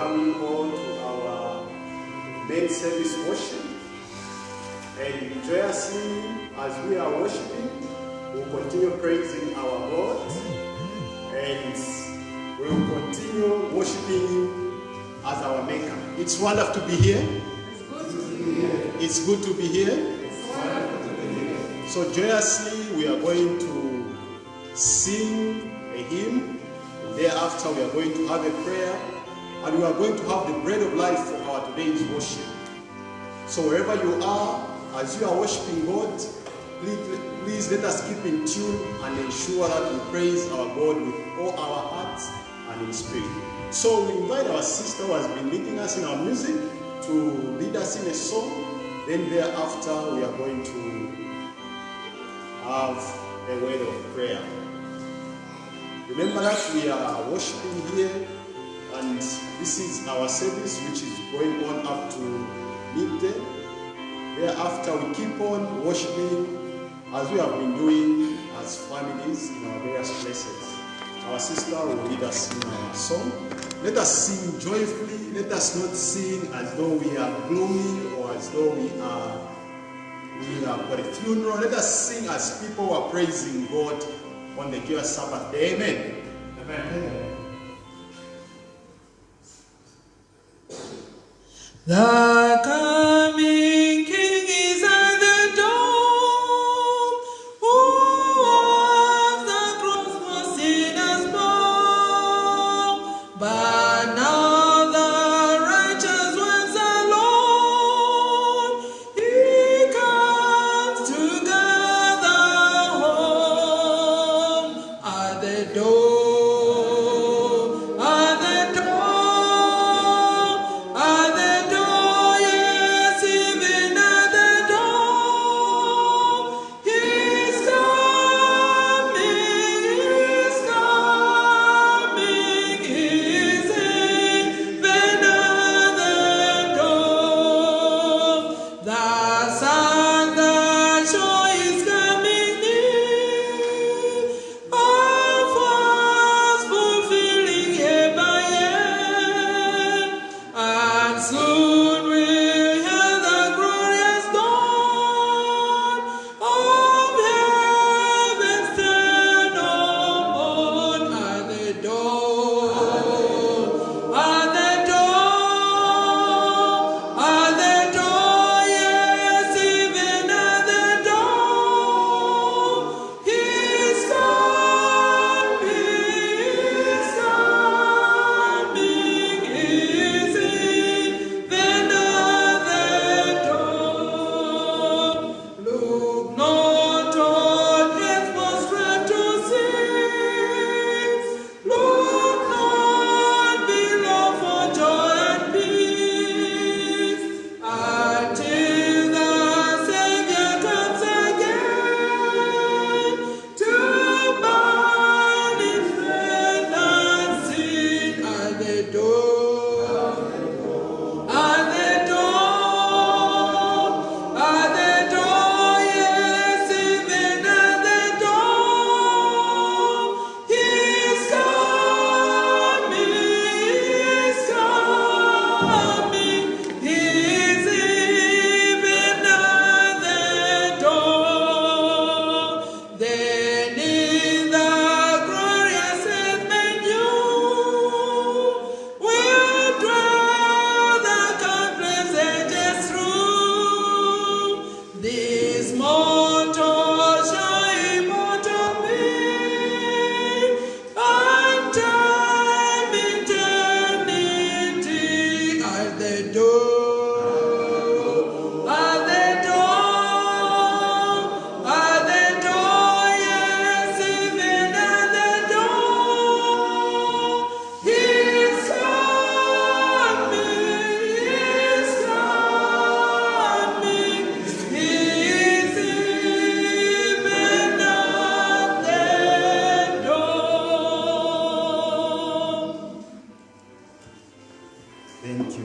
coming on to our main service worship. And joyously, as we are worshiping, we'll continue praising our God. And we will continue worshiping Him as our Maker. It's wonderful to be here. It's good to be here. So joyously, we are going to sing a hymn. Thereafter, we are going to have a prayer. And we are going to have the bread of life for our today's worship. So wherever you are, as you are worshiping God, please let us keep in tune and ensure that we praise our God with all our hearts and in spirit. So we invite our sister who has been leading us in our music to lead us in a song. Then thereafter, we are going to have a word of prayer. Remember that we are worshiping here, and this is our service which is going on up to midday. Thereafter, we keep on worshiping as we have been doing as families in our various places. Our sister will lead us in our song. Let us sing joyfully. Let us not sing as though we are gloomy or as though we are for a funeral. Let us sing as people who are praising God on the joyous Sabbath day. Amen. Amen. The coming King is at the door, who was the cross for sinners born, but now the righteous ones alone, He comes to gather home at the door.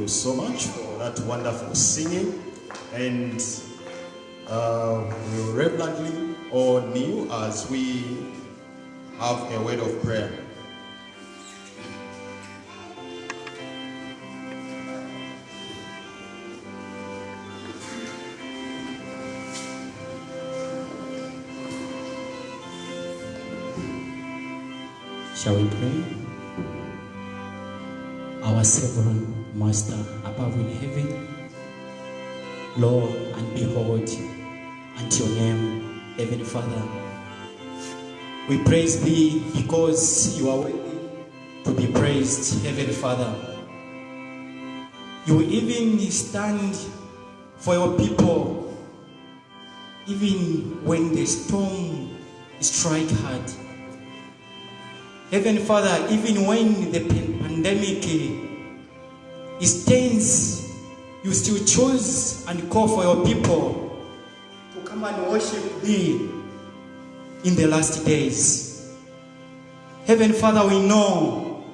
So much for that wonderful singing, and we reverently all kneel as we have a word of prayer. Shall we pray? Our sovereign Master above in heaven, Lord, and behold unto your name, Heavenly Father. We praise thee because you are worthy to be praised, Heavenly Father. You even stand for your people, even when the storm strikes hard. Heavenly Father, even when the pandemic is tense, you still choose and call for your people to come and worship thee in the last days. Heavenly Father, we know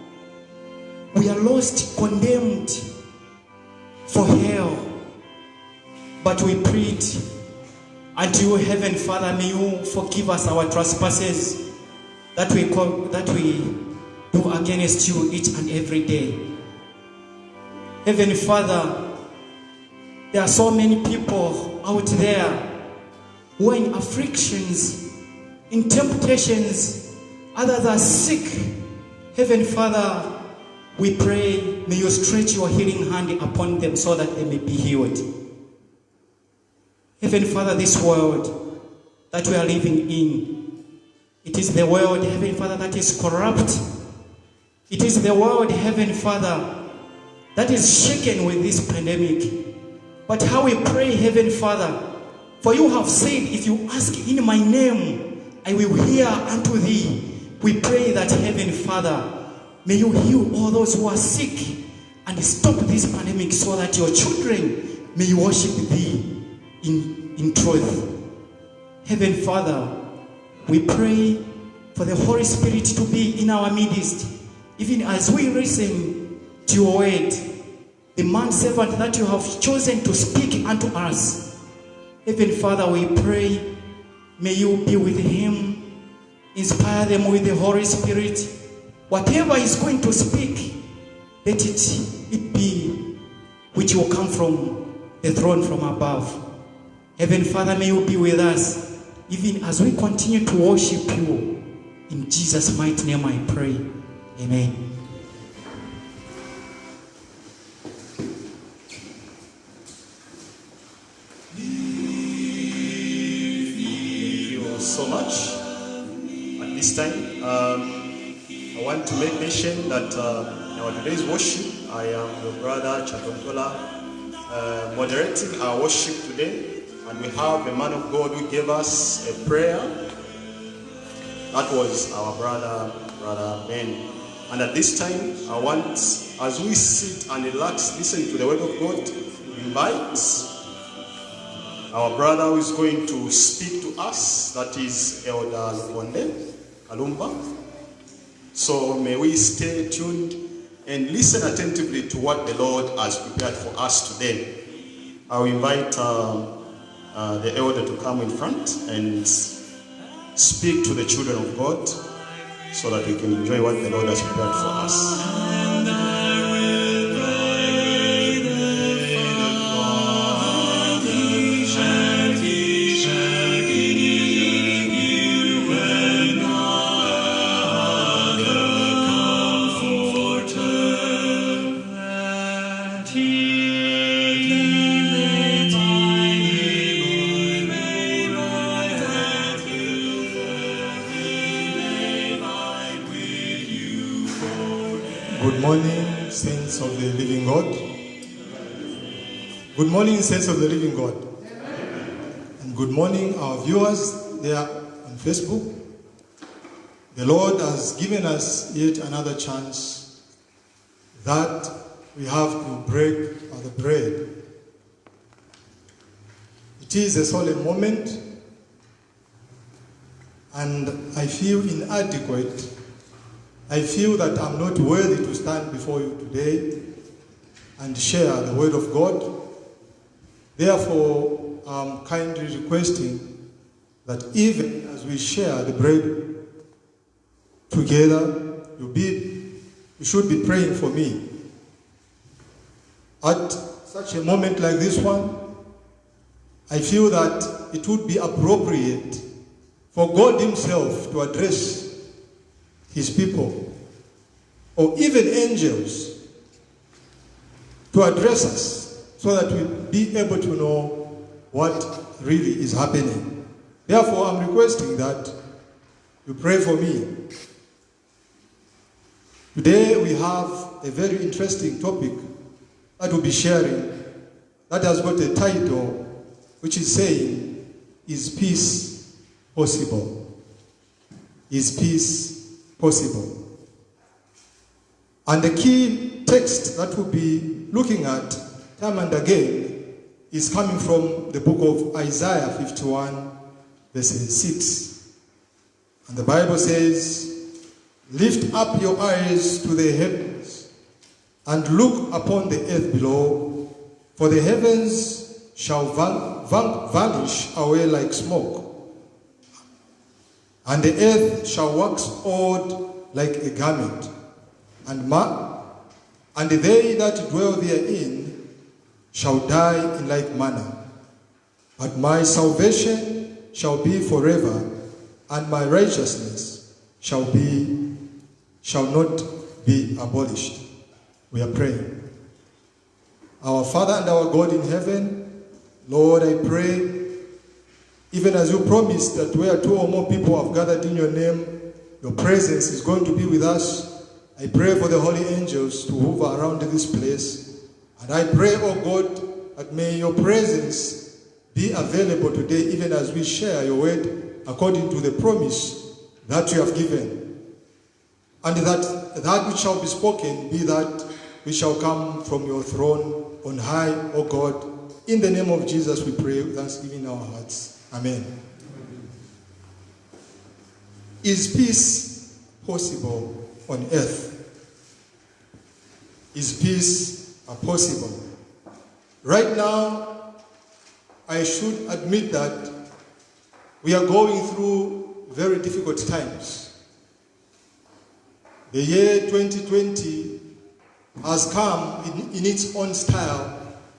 we are lost, condemned for hell, but we plead unto you, Heavenly Father, may you forgive us our trespasses that we do against you each and every day. Heavenly Father, there are so many people out there who are in afflictions, in temptations, others are sick. Heavenly Father, we pray, may you stretch your healing hand upon them so that they may be healed. Heavenly Father, this world that we are living in, it is the world, Heavenly Father, that is corrupt. It is the world, Heavenly Father, that is shaken with this pandemic. But how we pray, Heavenly Father, for you have said, if you ask in my name, I will hear unto thee. We pray that, Heavenly Father, may you heal all those who are sick and stop this pandemic so that your children may worship thee in truth. Heavenly Father, we pray for the Holy Spirit to be in our midst, even as we listen to your word, the man servant that you have chosen to speak unto us. Heavenly Father, we pray, may you be with him, inspire them with the Holy Spirit. Whatever is going to speak, let it be which will come from the throne from above. Heavenly Father, may you be with us, even as we continue to worship you. In Jesus' mighty name I pray. Amen. Thank you so much. At this time, I want to make mention that in our today's worship, I am your brother Chatontola, moderating our worship today. And we have a man of God who gave us a prayer. That was our brother Ben. And at this time, I want, as we sit and relax, listen to the word of God, to invite our brother who is going to speak to us, that is Elder Lukonde Kalumba. So may we stay tuned and listen attentively to what the Lord has prepared for us today. I will invite the elder to come in front and speak to the children of God so that we can enjoy what the Lord has prepared for us. Good morning, saints of the living God. Good morning, saints of the living God. And good morning, our viewers there on Facebook. The Lord has given us yet another chance that we have to break the bread. It is a solemn moment, and I feel inadequate. I feel that I'm not worthy to stand before you today and share the word of God. Therefore, I'm kindly requesting that even as we share the bread together, you should be praying for me. At such a moment like this one, I feel that it would be appropriate for God himself to address his people. or even angels to address us so that we be able to know what really is happening. Therefore, I'm requesting that you pray for me. Today we have a very interesting topic that we'll be sharing that has got a title which is saying, "Is peace possible?" Is peace possible? And the key text that we'll be looking at time and again is coming from the book of Isaiah 51, verses 6. And the Bible says, "Lift up your eyes to the heavens and look upon the earth below, for the heavens shall vanish away like smoke, and the earth shall wax old like a garment, and they that dwell therein shall die in like manner. But my salvation shall be forever, and my righteousness shall not be abolished." We are praying. Our Father and our God in heaven, Lord, I pray, even as you promised that where two or more people have gathered in your name, your presence is going to be with us. I pray for the holy angels to hover around this place. And I pray, oh God, that may your presence be available today, even as we share your word according to the promise that you have given. And that which shall be spoken be that which shall come from your throne on high, O God. In the name of Jesus we pray with thanksgiving in our hearts. Amen. Is peace possible on earth? Is peace possible? Right now, I should admit that we are going through very difficult times. The year 2020 has come in its own style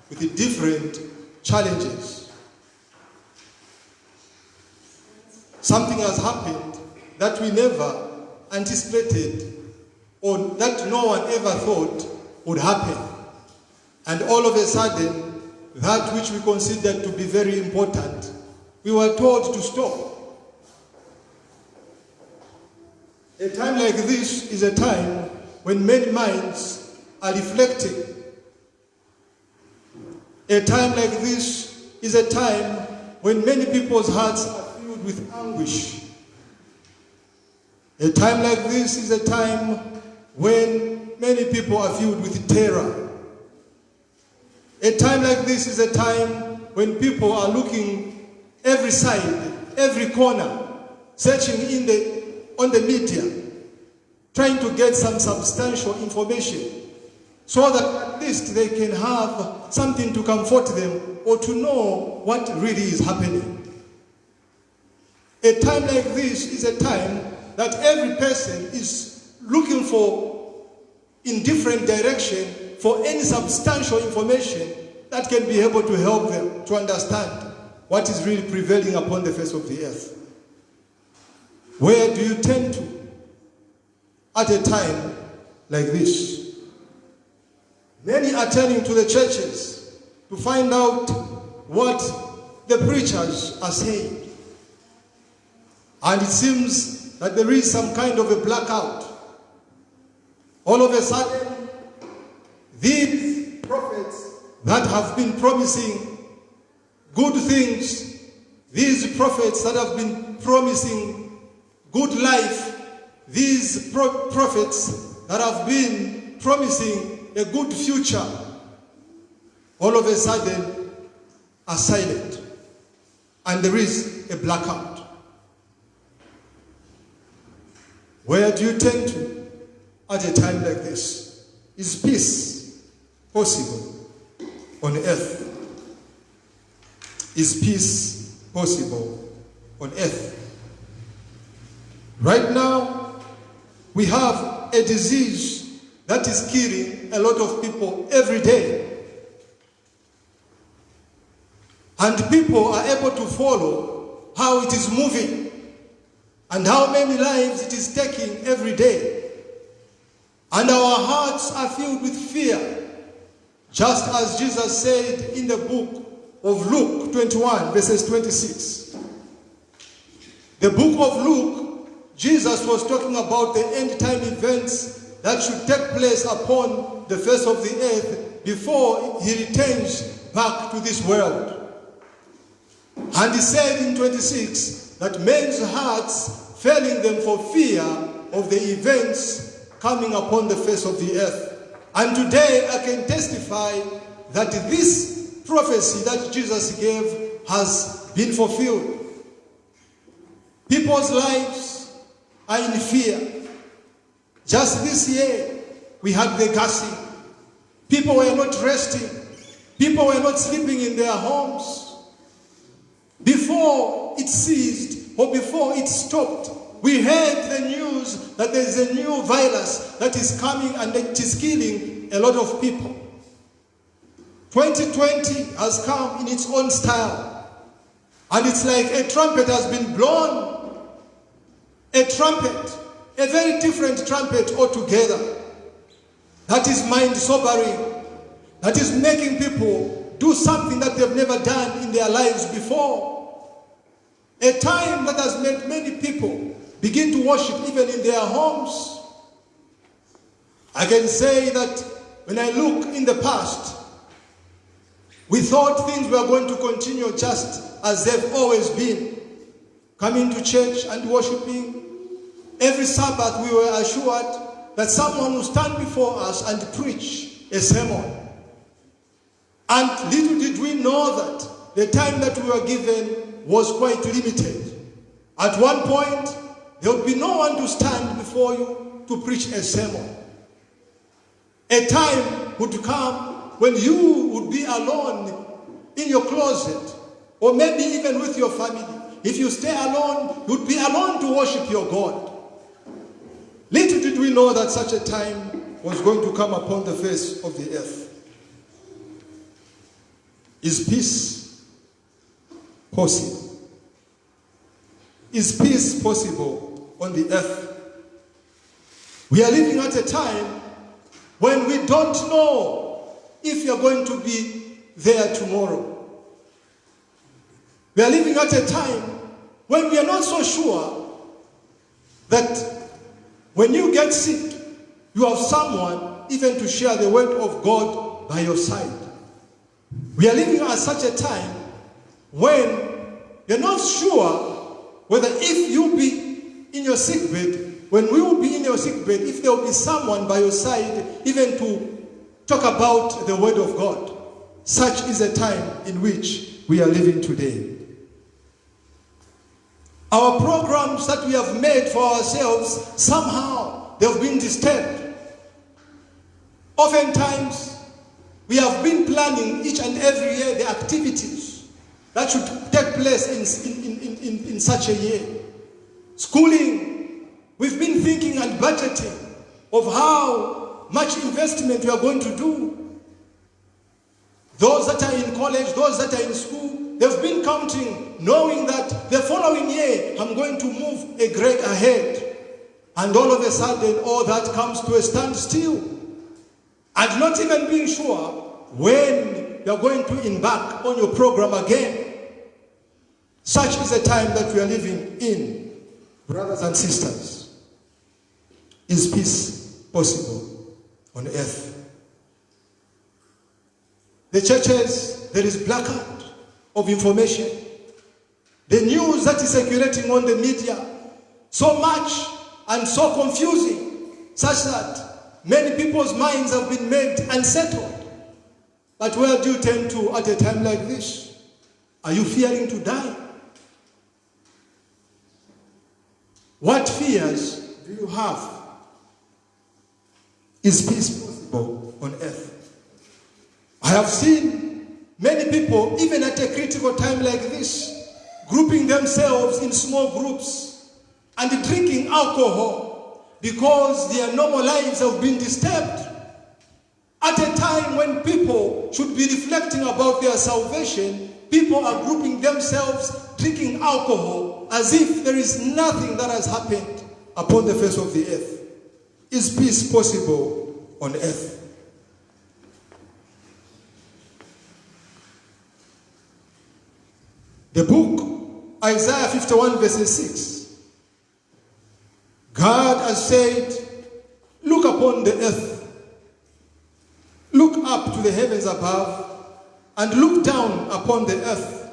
with different challenges. Something has happened that we never anticipated or that no one ever thought would happen. And all of a sudden, that which we considered to be very important, we were told to stop. A time like this is a time when many minds are reflecting. A time like this is a time when many people's hearts are filled with anguish. A time like this is a time when many people are filled with terror. A time like this is a time when people are looking every side, every corner, searching on the media, trying to get some substantial information so that at least they can have something to comfort them or to know what really is happening. A time like this is a time that every person is looking for in different direction for any substantial information that can be able to help them to understand what is really prevailing upon the face of the earth. Where do you turn to at a time like this? Many are turning to the churches to find out what the preachers are saying. And it seems that there is some kind of a blackout. All of a sudden, these prophets that have been promising good things, these prophets that have been promising good life, these prophets that have been promising a good future, all of a sudden are silent. And there is a blackout. Where do you turn to at a time like this? Is peace possible on earth? Is peace possible on earth? Right now, we have a disease that is killing a lot of people every day. And people are able to follow how it is moving and how many lives it is taking every day. and our hearts are filled with fear, just as Jesus said in the book of Luke 21, verses 26. The book of Luke, Jesus was talking about the end time events that should take place upon the face of the earth before he returns back to this world. And he said in 26 that men's hearts failing them for fear of the events coming upon the face of the earth. And today I can testify that this prophecy that Jesus gave has been fulfilled. People's lives are in fear. Just this year, we had the gassing. People were not resting. People were not sleeping in their homes. Before it ceased, or before it stopped, we heard the news that there is a new virus that is coming and it is killing a lot of people. 2020 has come in its own style. And it's like a trumpet has been blown. A trumpet, a very different trumpet altogether. That is mind-sobering. That is making people do something that they've never done in their lives before. A time that has made many people begin to worship even in their homes. I can say that when I look in the past, we thought things were going to continue just as they've always been. Coming to church and worshiping. Every Sabbath we were assured that someone will stand before us and preach a sermon. And little did we know that the time that we were given was quite limited. At one point, there would be no one to stand before you to preach a sermon. A time would come when you would be alone in your closet, or maybe even with your family. If you stay alone, you would be alone to worship your God. Little did we know that such a time was going to come upon the face of the earth. Is peace possible? Is peace possible on the earth? We are living at a time when we don't know if you're going to be there tomorrow. We are living at a time when we are not so sure that when you get sick, you have someone even to share the word of God by your side. We are living at such a time when you're not sure whether if you'll be in your sick bed, when we will be in your sick bed, if there will be someone by your side even to talk about the word of God. Such is a time in which we are living today. Our programs that we have made for ourselves, somehow they have been disturbed. Oftentimes, we have been planning each and every year the activities that should take place in such a year. Schooling, we've been thinking and budgeting of how much investment we are going to do. Those that are in college, those that are in school, they've been counting, knowing that the following year I'm going to move a grade ahead. And all of a sudden, all that comes to a standstill. And not even being sure when you're going to embark on your program again. Such is the time that we are living in, brothers and sisters. Is peace possible on earth? The churches, there is blackout of information. The news that is circulating on the media, so much and so confusing, such that many people's minds have been made unsettled. But where do you turn to at a time like this? Are you fearing to die? What fears do you have? Is peace possible on earth? I have seen many people, even at a critical time like this, grouping themselves in small groups and drinking alcohol because their normal lives have been disturbed. At a time when people should be reflecting about their salvation, people are grouping themselves, drinking alcohol, as if there is nothing that has happened upon the face of the earth. Is peace possible on earth? The book Isaiah 51 verses 6. God has said, look upon the earth, look up to the heavens above, and look down upon the earth.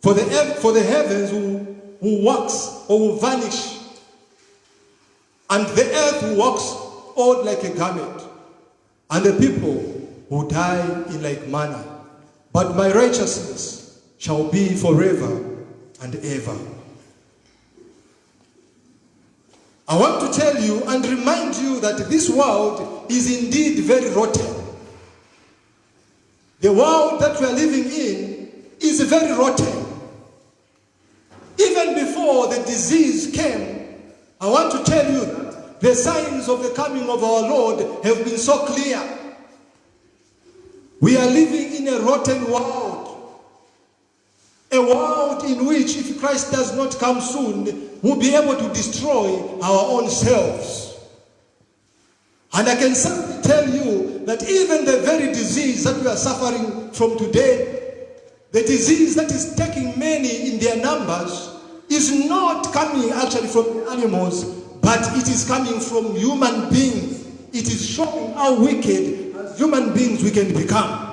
For the heavens will wax or will vanish, and the earth will wax old like a garment, and the people will die in like manner. But my righteousness shall be forever and ever. I want to tell you and remind you that this world is indeed very rotten. The world that we are living in is very rotten. Even before the disease came, I want to tell you that the signs of the coming of our Lord have been so clear. We are living in a rotten world. A world in which, if Christ does not come soon, we'll be able to destroy our own selves. And I can certainly tell you that even the very disease that we are suffering from today, the disease that is taking many in their numbers, is not coming actually from animals, but it is coming from human beings. It is showing how wicked as human beings we can become.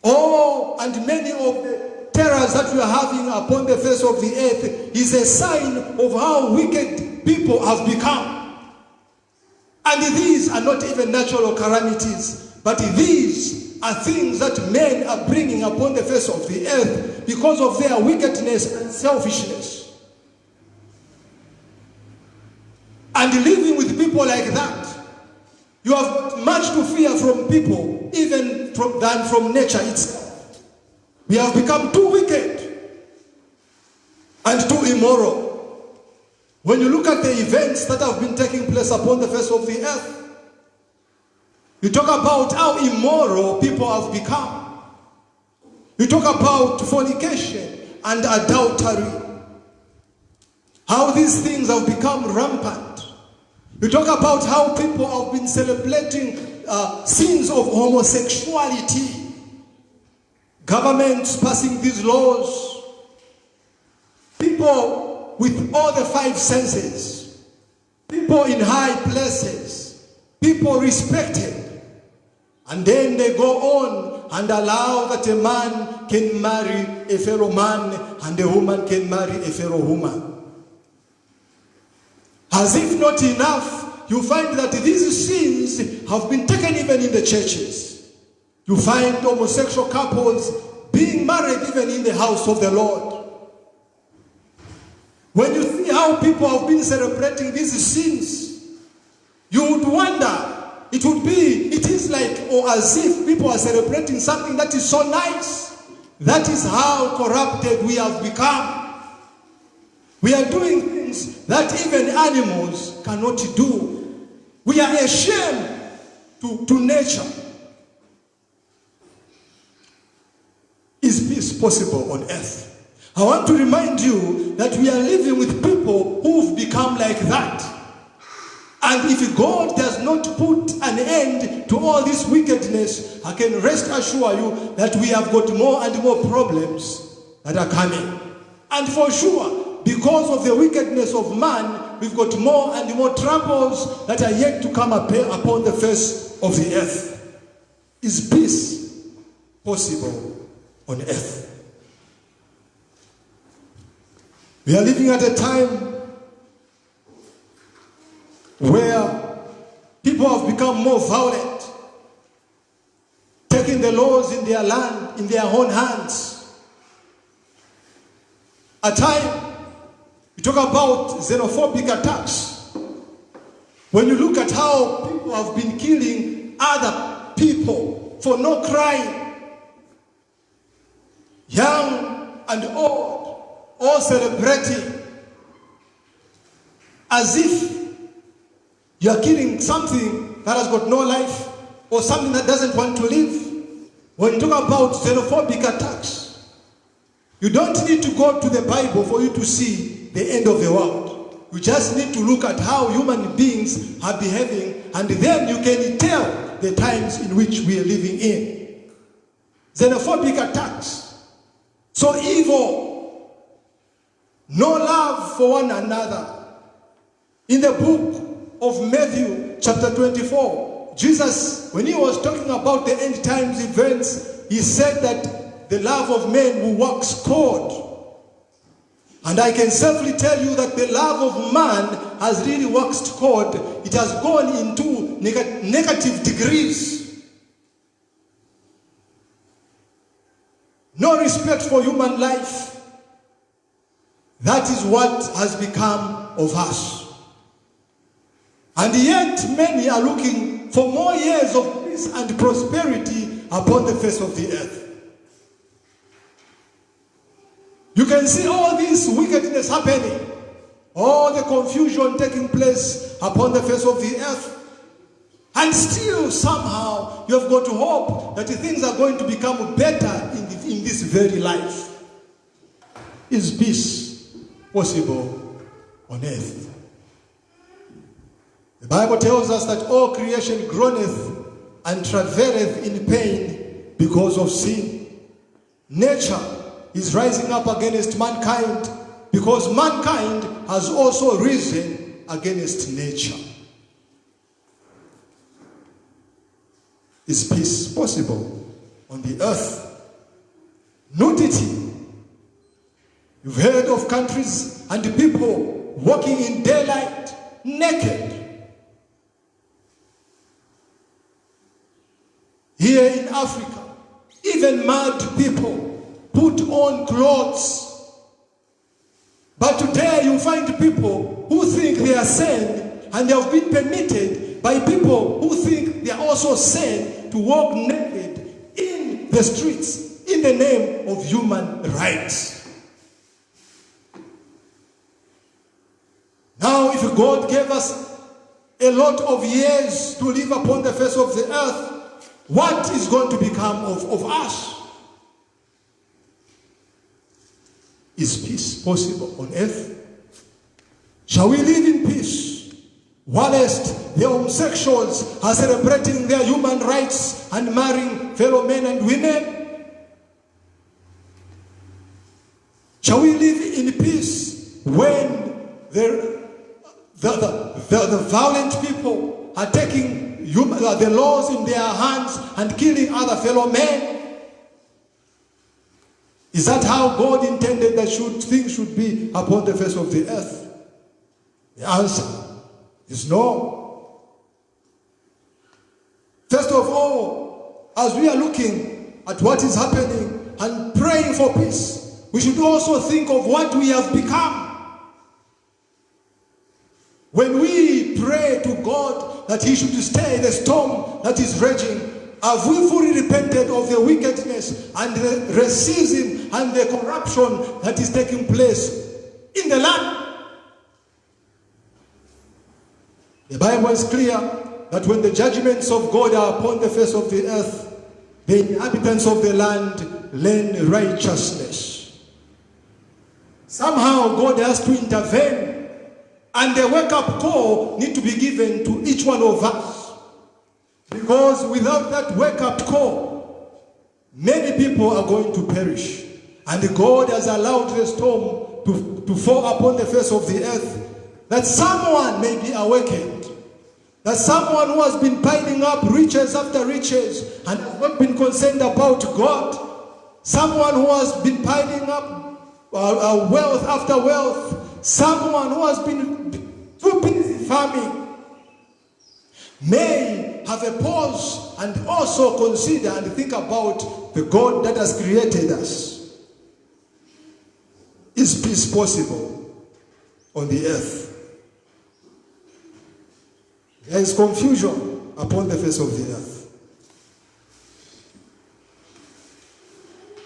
Oh, and many of the terrors that we are having upon the face of the earth is a sign of how wicked people have become. And these are not even natural calamities, but these are things that men are bringing upon the face of the earth because of their wickedness and selfishness. And living with people like that, you have got much to fear from people, even than from nature itself. We have become too wicked and too immoral. When you look at the events that have been taking place upon the face of the earth, you talk about how immoral people have become. You talk about fornication and adultery, how these things have become rampant. You talk about how people have been celebrating sins of homosexuality. Governments passing these laws. People with all the five senses. People in high places. People respected. And then they go on and allow that a man can marry a fellow man and a woman can marry a fellow woman. As if not enough, you find that these sins have been taken even in the churches. You find homosexual couples being married even in the house of the Lord. When you see how people have been celebrating these sins, you would wonder, it is like, or as if people are celebrating something that is so nice. That is how corrupted we have become. We are doing things that even animals cannot do. We are a shame to nature. Is peace possible on earth? I want to remind you that we are living with people who've become like that. And if God does not put an end to all this wickedness, I can rest assure you that we have got more and more problems that are coming. And for sure, because of the wickedness of man, we've got more and more troubles that are yet to come upon the face of the earth. Is peace possible on earth? We are living at a time where people have become more violent, taking the laws in their land, in their own hands. A time, we talk about xenophobic attacks. When you look at how people have been killing other people for no crime, young and old, all celebrating, as if you are killing something that has got no life or something that doesn't want to live. When you talk about xenophobic attacks, you don't need to go to the Bible for you to see the end of the world. You just need to look at how human beings are behaving, and then you can tell the times in which we are living in. Xenophobic attacks, so evil, no love for one another. In the book of Matthew chapter 24, Jesus, when he was talking about the end times events, he said that the love of men will wax cold. And I can safely tell you that the love of man has really waxed cold. It has gone into negative degrees. No respect for human life. That is what has become of us. And yet many are looking for more years of peace and prosperity upon the face of the earth. You can see all this wickedness happening, all the confusion taking place upon the face of the earth, and still somehow you have got to hope that things are going to become better in this very life. Is peace possible on earth? The Bible tells us that all creation groaneth and travaileth in pain because of sin. Nature is rising up against mankind because mankind has also risen against nature. Is peace possible on the earth? Nudity. You've heard of countries and people walking in daylight naked. Here in Africa, even mad people put on clothes. But today you find people who think they are sane, and they have been permitted by people who think they are also sane to walk naked in the streets in the name of human rights. Now, if God gave us a lot of years to live upon the face of the earth, what is going to become of us? Is peace possible on earth? Shall we live in peace whilst the homosexuals are celebrating their human rights and marrying fellow men and women? Shall we live in peace when the violent people are taking the laws in their hands and killing other fellow men? Is that how God intended that things should be upon the face of the earth? The answer is no. First of all, as we are looking at what is happening and praying for peace, we should also think of what we have become. When we pray to God that He should stay the storm that is raging, have we fully repented of the wickedness and the racism and the corruption that is taking place in the land? The Bible is clear that when the judgments of God are upon the face of the earth, the inhabitants of the land learn righteousness. Somehow God has to intervene, and the wake-up call needs to be given to each one of us. Because without that wake-up call, many people are going to perish. And God has allowed the storm to fall upon the face of the earth, that someone may be awakened. That someone who has been piling up riches after riches and has not been concerned about God. Someone who has been piling up wealth after wealth. Someone who has been too busy farming may have a pause and also consider and think about the God that has created us. Is peace possible on the earth? There is confusion upon the face of the earth.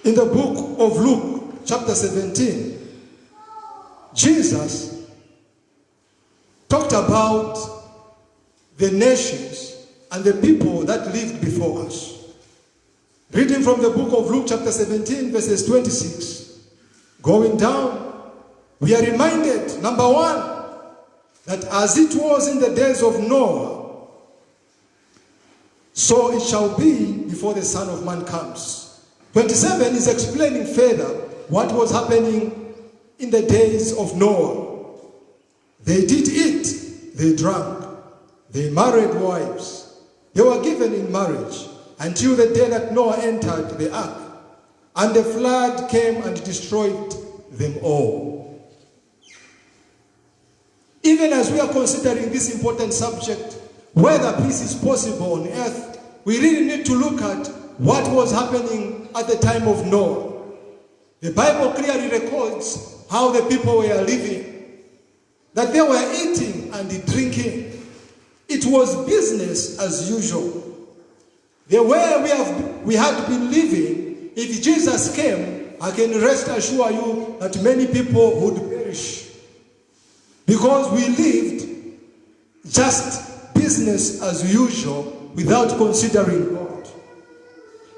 In the book of Luke, chapter 17, Jesus talked about the nations and the people that lived before us. Reading from the book of Luke chapter 17 verses 26. Going down, we are reminded, number one, that as it was in the days of Noah, so it shall be before the Son of Man comes. 27 is explaining further what was happening in the days of Noah. They did eat, they drank, they married wives. They were given in marriage until the day that Noah entered the ark, and the flood came and destroyed them all. Even as we are considering this important subject, whether peace is possible on earth, we really need to look at what was happening at the time of Noah. The Bible clearly records how the people were living, that they were eating and drinking. It was business as usual. The way we had been living, if Jesus came, I can rest assure you that many people would perish. Because we lived just business as usual without considering God.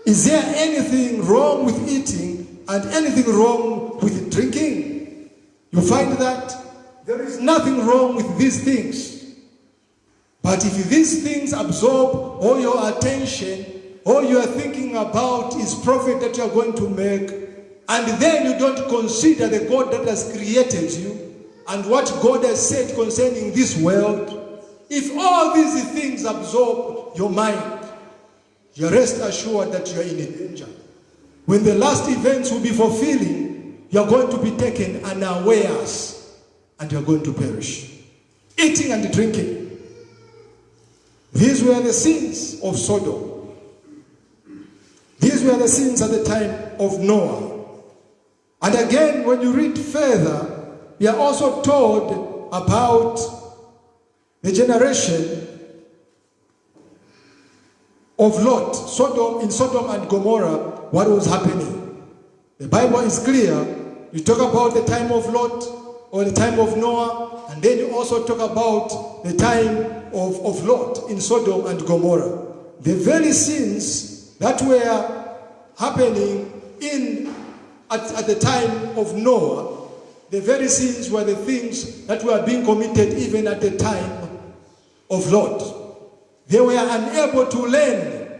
Is there anything wrong with eating and anything wrong with drinking? You find that there is nothing wrong with these things. But if these things absorb all your attention, all you are thinking about is profit that you are going to make, and then you don't consider the God that has created you and what God has said concerning this world, if all these things absorb your mind, you rest assured that you are in danger. When the last events will be fulfilling, you are going to be taken unawares and you are going to perish. Eating and drinking. These were the sins of Sodom. These were the sins at the time of Noah. And again, when you read further, we are also told about the generation of Lot, in Sodom and Gomorrah, what was happening. The Bible is clear. You talk about the time of Lot or the time of Noah, and then you also talk about the time of Lot in Sodom and Gomorrah. The very sins that were happening at the time of Noah, the very sins were the things that were being committed even at the time of Lot. They were unable to learn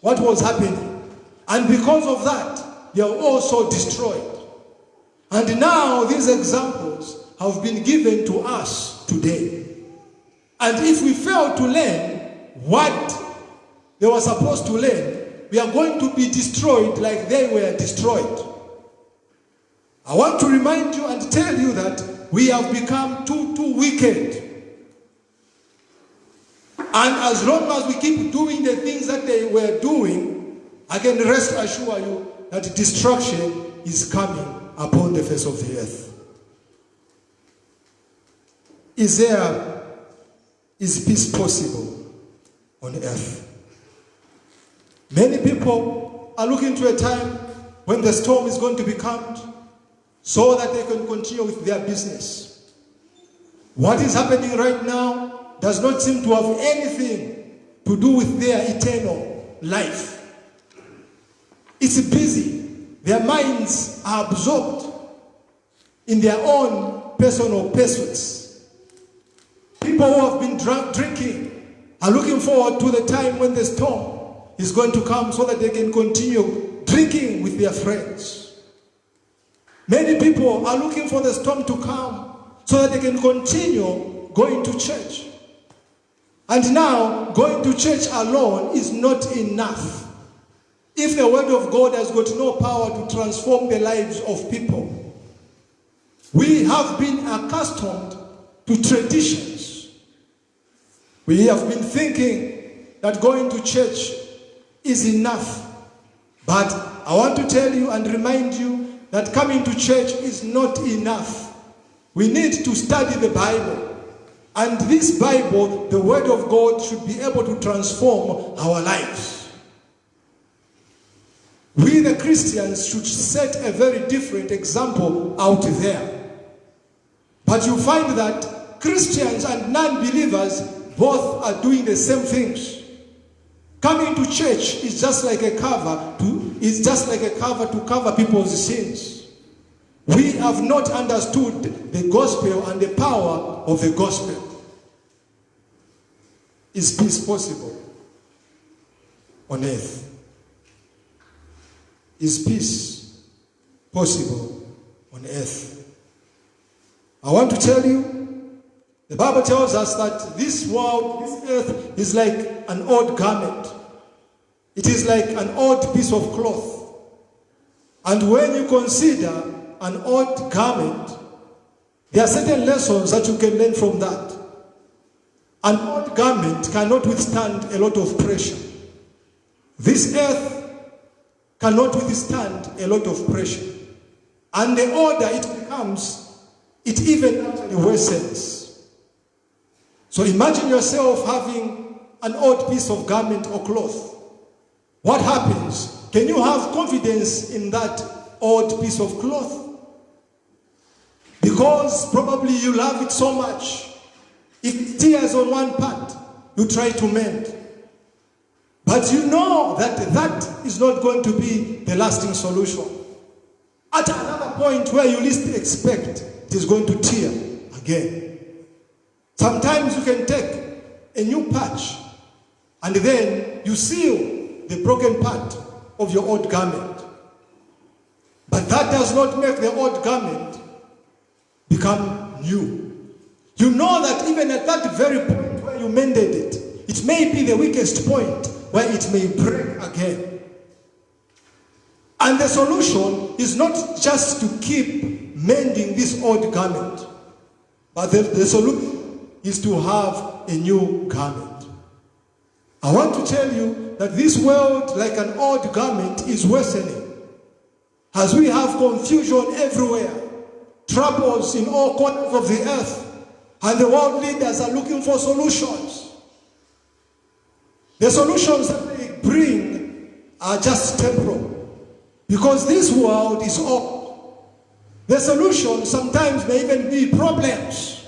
what was happening. And because of that, they were also destroyed. And now these examples have been given to us today. And if we fail to learn what they were supposed to learn, we are going to be destroyed like they were destroyed. I want to remind you and tell you that we have become too wicked. And as long as we keep doing the things that they were doing, I can rest assure you that destruction is coming upon the face of the earth. Is peace possible on earth? Many people are looking to a time when the storm is going to be calmed so that they can continue with their business. What is happening right now does not seem to have anything to do with their eternal life. It's busy. Their minds are absorbed in their own personal pursuits. People who have been drinking are looking forward to the time when the storm is going to come so that they can continue drinking with their friends. Many people are looking for the storm to come so that they can continue going to church. And now, going to church alone is not enough. If the word of God has got no power to transform the lives of people, we have been accustomed to traditions. We have been thinking that going to church is enough. But I want to tell you and remind you that coming to church is not enough. We need to study the Bible. And this Bible, the Word of God, should be able to transform our lives. We, the Christians, should set a very different example out there. But you find that Christians and non-believers both are doing the same things. Coming to church is just like a cover to cover people's sins. We have not understood the gospel and the power of the gospel. Is peace possible on earth? Is peace possible on earth? I want to tell you, the Bible tells us that this world, this earth, is like an old garment. It is like an old piece of cloth. And when you consider an old garment, there are certain lessons that you can learn from that. An old garment cannot withstand a lot of pressure. This earth cannot withstand a lot of pressure. And the older it becomes, it even actually worsens. So imagine yourself having an old piece of garment or cloth. What happens? Can you have confidence in that old piece of cloth? Because probably you love it so much. If it tears on one part, you try to mend. But you know that that is not going to be the lasting solution. At another point where you least expect, it is going to tear again. Sometimes you can take a new patch and then you seal the broken part of your old garment. But that does not make the old garment become new. You know that even at that very point where you mended it, it may be the weakest point where it may break again. And the solution is not just to keep mending this old garment, but the solution is to have a new garment. I want to tell you that this world, like an old garment, is worsening. As we have confusion everywhere, troubles in all corners of the earth, and the world leaders are looking for solutions. The solutions that they bring are just temporal, because this world is old. The solution sometimes may even be problems,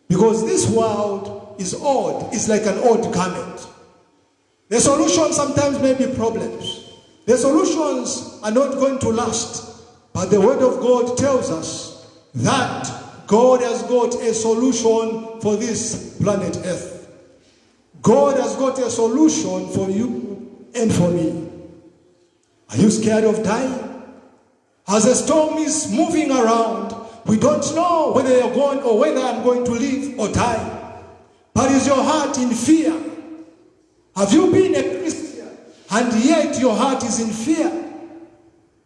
because this world is old. It's like an old garment. The solution sometimes may be problems. The solutions are not going to last, but the Word of God tells us that God has got a solution for this planet Earth. God has got a solution for you and for me. Are you scared of dying? As a storm is moving around, we don't know whether you're going or whether I'm going to live or die. But is your heart in fear? Have you been a Christian and yet your heart is in fear?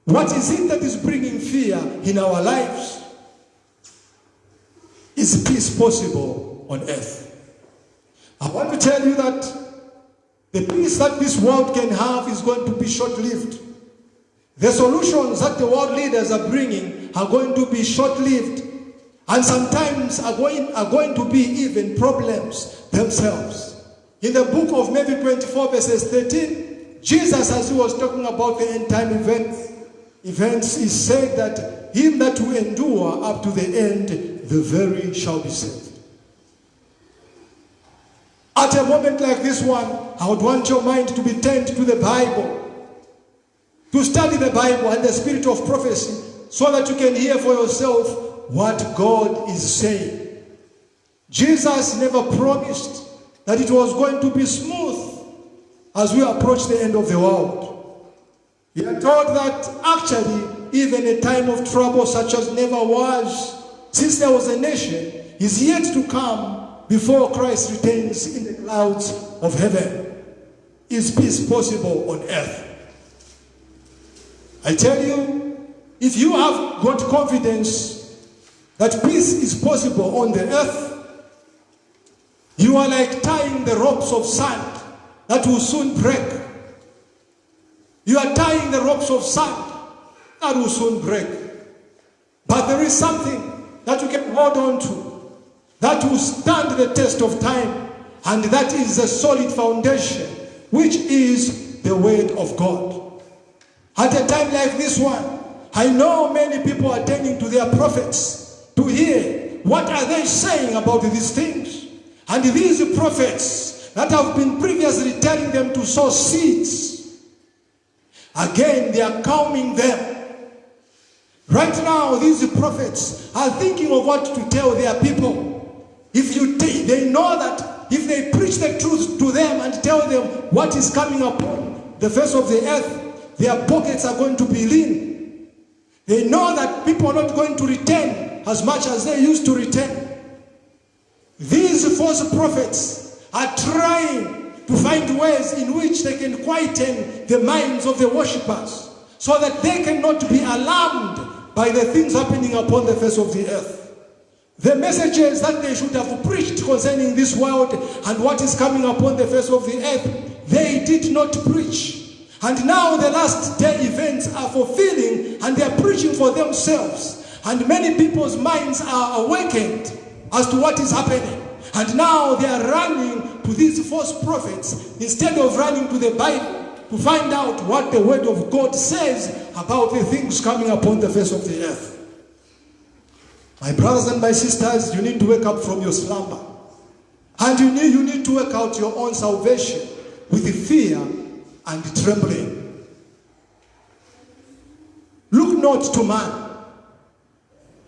What is it that is bringing fear in our lives? Is peace possible on earth? I want to tell you that the peace that this world can have is going to be short-lived. The solutions that the world leaders are bringing are going to be short-lived, and sometimes are going to be even problems themselves. In the book of Matthew 24 verses 13, Jesus, as he was talking about the end time events, he said that him that will endure up to the end, the very shall be saved. At a moment like this one, I would want your mind to be turned to the Bible, to study the Bible and the spirit of prophecy, so that you can hear for yourself what God is saying. Jesus never promised that it was going to be smooth as we approach the end of the world. He had told that actually even a time of trouble such as never was since there was a nation is yet to come before Christ returns in the clouds of heaven. Is peace possible on earth? I tell you, if you have got confidence that peace is possible on the earth, you are like tying the ropes of sand that will soon break. You are tying the ropes of sand that will soon break. But there is something that you can hold on to that will stand the test of time, and that is a solid foundation, which is the Word of God. At a time like this one, I know many people are turning to their prophets to hear what are they saying about these things. And these prophets that have been previously telling them to sow seeds, again they are calming them. Right now these prophets are thinking of what to tell their people. If they know that if they preach the truth to them and tell them what is coming upon the face of the earth, their pockets are going to be lean. They know that people are not going to return as much as they used to return. These false prophets are trying to find ways in which they can quieten the minds of the worshippers so that they cannot be alarmed by the things happening upon the face of the earth. The messages that they should have preached concerning this world and what is coming upon the face of the earth, they did not preach. And now the last day events are fulfilling and they are preaching for themselves. And many people's minds are awakened as to what is happening. And now they are running to these false prophets instead of running to the Bible to find out what the word of God says about the things coming upon the face of the earth. My brothers and my sisters, you need to wake up from your slumber. And you need to work out your own salvation with fear and trembling. Look not to man,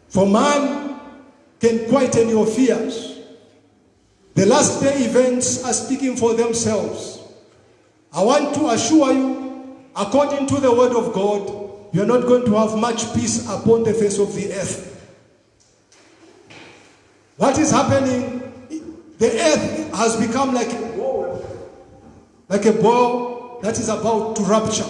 for man can quieten your fears. The last day events are speaking for themselves. I want to assure you, according to the word of God, you are not going to have much peace upon the face of the earth. What is happening? The earth has become like a bowl that is about to rupture.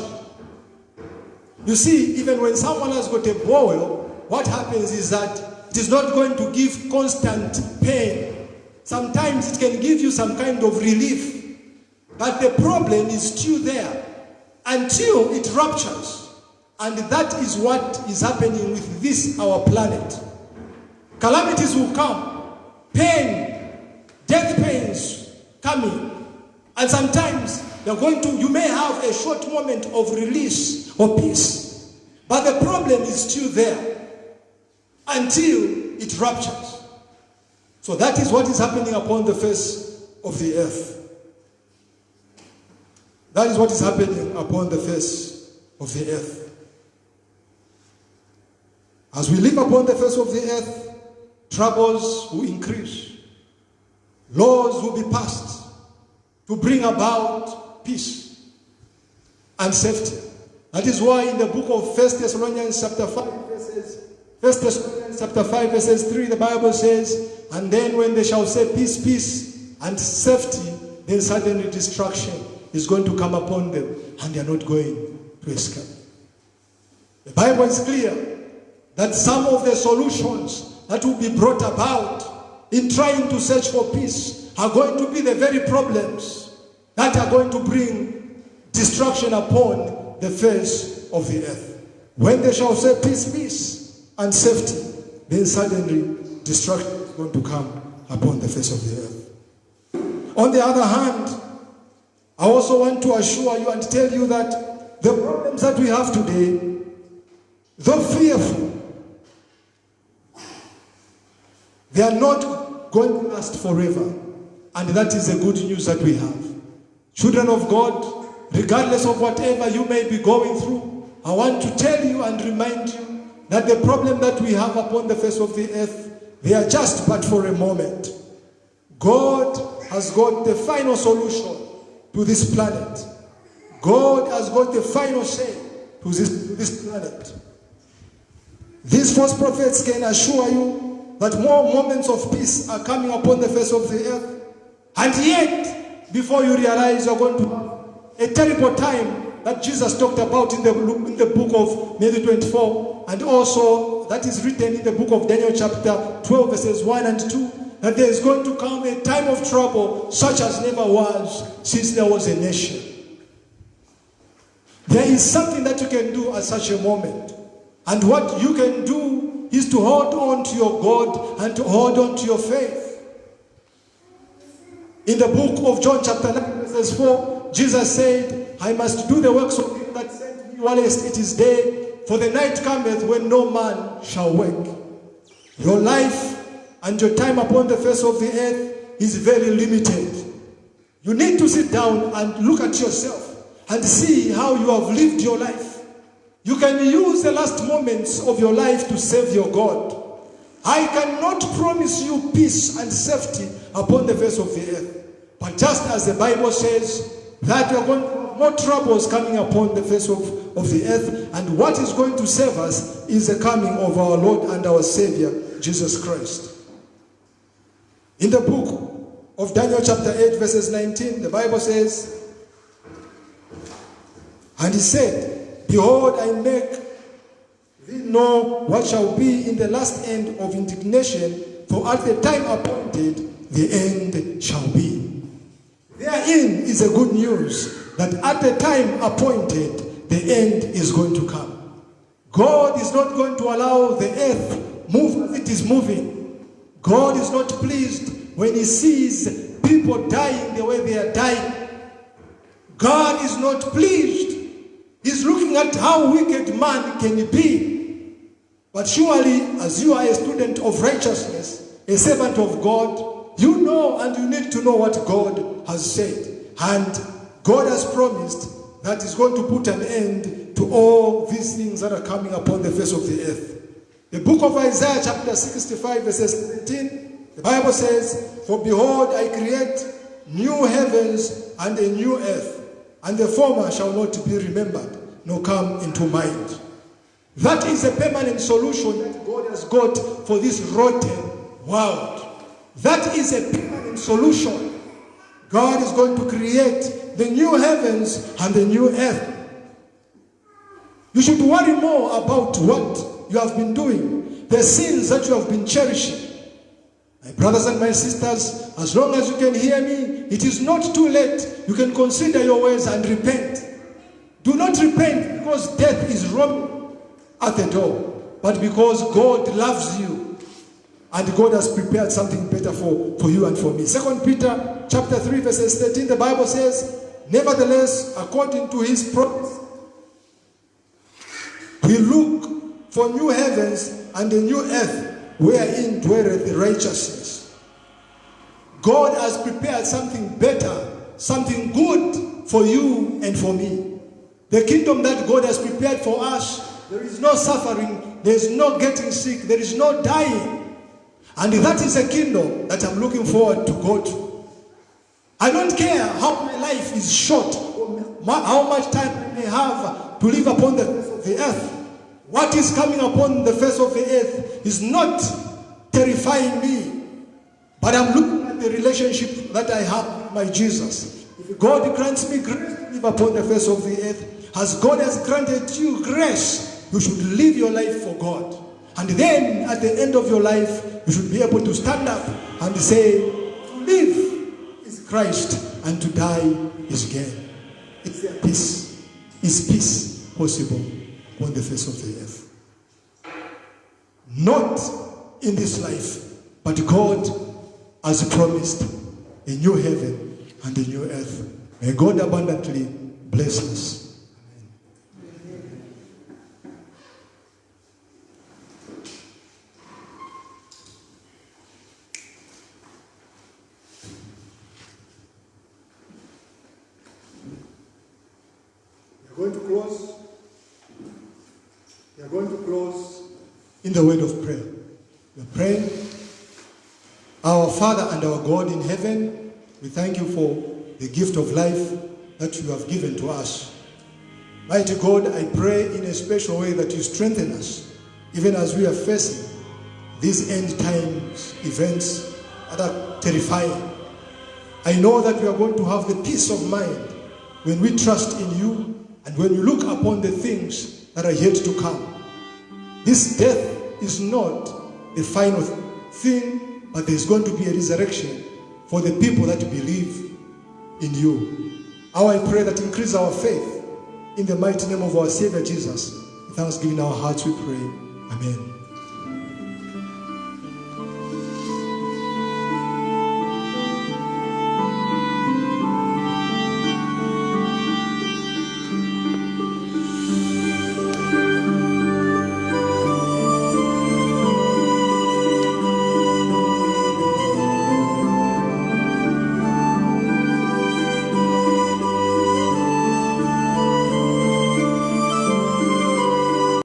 You see, even when someone has got a boil, what happens is that it is not going to give constant pain. Sometimes it can give you some kind of relief. But the problem is still there until it ruptures. And that is what is happening with this, our planet. Calamities will come. Pain, death pains coming. And sometimes you may have a short moment of release or peace. But the problem is still there until it ruptures. So that is what is happening upon the face of the earth. That is what is happening upon the face of the earth. As we live upon the face of the earth, troubles will increase. Laws will be passed to bring about peace and safety. That is why in the book of 1 Thessalonians chapter 5 verses 3, the Bible says, and then when they shall say peace, peace and safety, then suddenly destruction is going to come upon them and they are not going to escape. The Bible is clear that some of the solutions that will be brought about in trying to search for peace are going to be the very problems that are going to bring destruction upon the face of the earth. When they shall say peace, peace and safety, then suddenly destruction is going to come upon the face of the earth. On the other hand, I also want to assure you and tell you that the problems that we have today, though fearful, they are not going to last forever. And that is the good news that we have. Children of God, regardless of whatever you may be going through, I want to tell you and remind you that the problem that we have upon the face of the earth, they are just but for a moment. God has got the final solution to this planet. God has got the final say to this planet. These false prophets can assure you that more moments of peace are coming upon the face of the earth. And yet, before you realize, you're going to have a terrible time that Jesus talked about in the book of Matthew 24. And also, that is written in the book of Daniel chapter 12 verses 1 and 2. That there is going to come a time of trouble such as never was since there was a nation. There is something that you can do at such a moment. And what you can do is to hold on to your God and to hold on to your faith. In the book of John chapter 9 verses 4, Jesus said, I must do the works of him that sent me whilst it is day, for the night cometh when no man shall wake. Your life and your time upon the face of the earth is very limited. You need to sit down and look at yourself and see how you have lived your life. You can use the last moments of your life to save your God. I cannot promise you peace and safety upon the face of the earth. But just as the Bible says that we are going to have more troubles coming upon the face of the earth, and what is going to save us is the coming of our Lord and our Savior, Jesus Christ. In the book of Daniel chapter 8 verses 19, the Bible says, and he said, behold, I make thee know what shall be in the last end of indignation, for at the time appointed the end shall be. Therein is a good news that at the time appointed the end is going to come. God is not going to allow the earth move as it is moving. God is not pleased when he sees people dying the way they are dying. God is not pleased. He's looking at how wicked man can be. But surely, as you are a student of righteousness, a servant of God, you know and you need to know what God has said. And God has promised that he's going to put an end to all these things that are coming upon the face of the earth. The book of Isaiah chapter 65 verses 17, the Bible says, for behold, I create new heavens and a new earth, and the former shall not be remembered, nor come into mind. That is a permanent solution that God has got for this rotten world. That is a permanent solution. God is going to create the new heavens and the new earth. You should worry more about what you have been doing, the sins that you have been cherishing. My brothers and my sisters, as long as you can hear me, it is not too late. You can consider your ways and repent. Do not repent because death is roaming at the door, but because God loves you and God has prepared something better for you and for me. 2 Peter chapter 3 verses 13, the Bible says, nevertheless, according to his promise, we look for new heavens and a new earth wherein dwelleth righteousness. God has prepared something better, something good for you and for me. The kingdom that God has prepared for us, there is no suffering, there is no getting sick, there is no dying. And that is a kingdom that I'm looking forward to go to. I don't care how my life is short, how much time I may have to live upon the face of the earth. What is coming upon the face of the earth is not terrifying me, but I'm looking at the relationship that I have with my Jesus. If God grants me grace to live upon the face of the earth, as God has granted you grace, you should live your life for God. And then at the end of your life, you should be able to stand up and say, to live is Christ and to die is gain. Is there peace? Is peace possible on the face of the earth? Not in this life, but God has promised a new heaven and a new earth. May God abundantly bless us. We are going to close in the word of prayer. We are praying. Our Father and our God in heaven, we thank you for the gift of life that you have given to us. Mighty God, I pray in a special way that you strengthen us, even as we are facing these end times events that are terrifying. I know that we are going to have the peace of mind when we trust in you and when you look upon the things that are yet to come. This death is not the final thing, but there is going to be a resurrection for the people that believe in you. How I pray that increase our faith in the mighty name of our Savior Jesus. With thanksgiving in our hearts we pray. Amen.